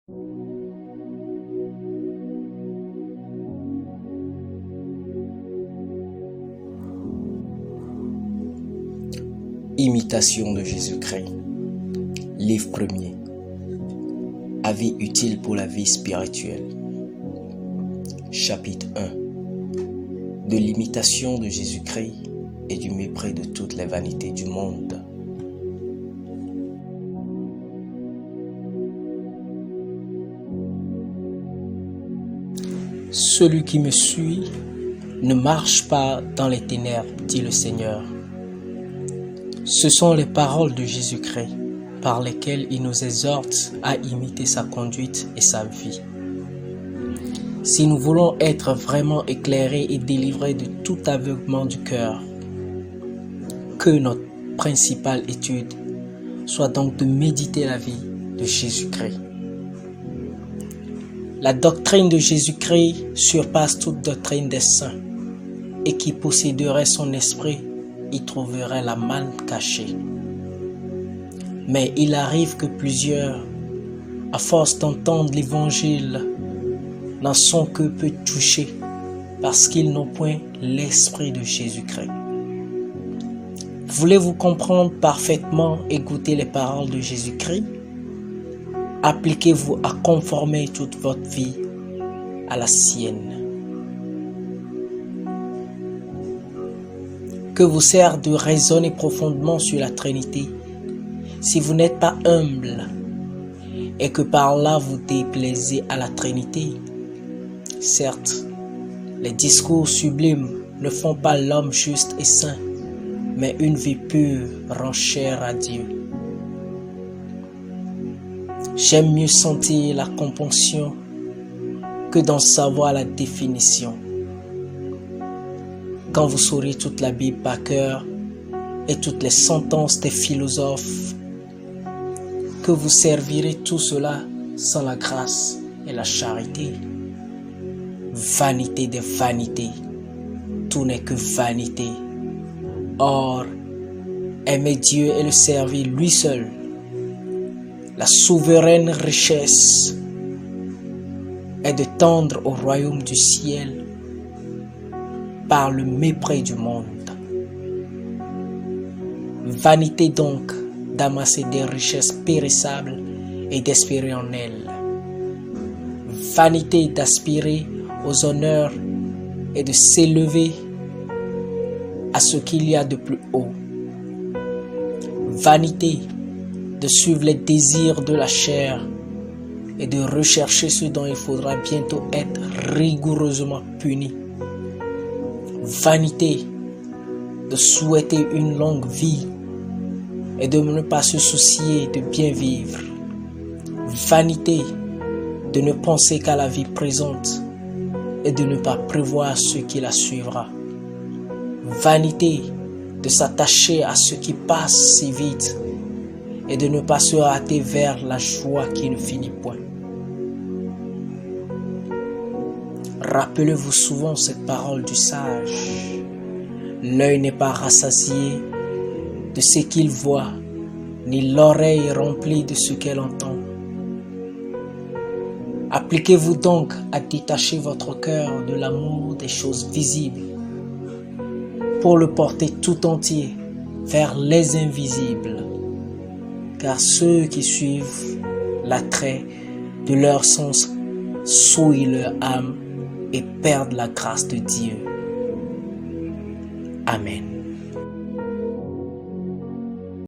Imitation de Jésus-Christ. Livre 1er. Avis utile pour la vie spirituelle. Chapitre 1. De l'imitation de Jésus-Christ et du mépris de toutes les vanités du monde. Celui qui me suit ne marche pas dans les ténèbres, dit le Seigneur. Ce sont les paroles de Jésus-Christ par lesquelles il nous exhorte à imiter sa conduite et sa vie. Si nous voulons être vraiment éclairés et délivrés de tout aveuglement du cœur, que notre principale étude soit donc de méditer la vie de Jésus-Christ. La doctrine de Jésus-Christ surpasse toute doctrine des saints, et qui posséderait son esprit y trouverait la manne cachée. Mais il arrive que plusieurs, à force d'entendre l'évangile, n'en sont que peu touchés parce qu'ils n'ont point l'esprit de Jésus-Christ. Voulez-vous comprendre parfaitement et goûter les paroles de Jésus-Christ? Appliquez-vous à conformer toute votre vie à la sienne. Que vous sert de raisonner profondément sur la Trinité si vous n'êtes pas humble et que par là vous déplaisez à la Trinité? Certes, les discours sublimes ne font pas l'homme juste et saint, mais une vie pure rend chère à Dieu. J'aime mieux sentir la componction que d'en savoir la définition. Quand vous saurez toute la Bible par cœur et toutes les sentences des philosophes, que vous servirez tout cela sans la grâce et la charité. Vanité des vanités, tout n'est que vanité. Or, aimer Dieu et le servir lui seul, la souveraine richesse est de tendre au royaume du ciel par le mépris du monde. Vanité donc d'amasser des richesses périssables et d'espérer en elles. Vanité d'aspirer aux honneurs et de s'élever à ce qu'il y a de plus haut. Vanité de suivre les désirs de la chair et de rechercher ce dont il faudra bientôt être rigoureusement puni. Vanité de souhaiter une longue vie et de ne pas se soucier de bien vivre. Vanité de ne penser qu'à la vie présente et de ne pas prévoir ce qui la suivra. Vanité de s'attacher à ce qui passe si vite et de ne pas se hâter vers la joie qui ne finit point. Rappelez-vous souvent cette parole du sage. L'œil n'est pas rassasié de ce qu'il voit, ni l'oreille remplie de ce qu'elle entend. Appliquez-vous donc à détacher votre cœur de l'amour des choses visibles pour le porter tout entier vers les invisibles, car ceux qui suivent l'attrait de leur sens souillent leur âme et perdent la grâce de Dieu. Amen.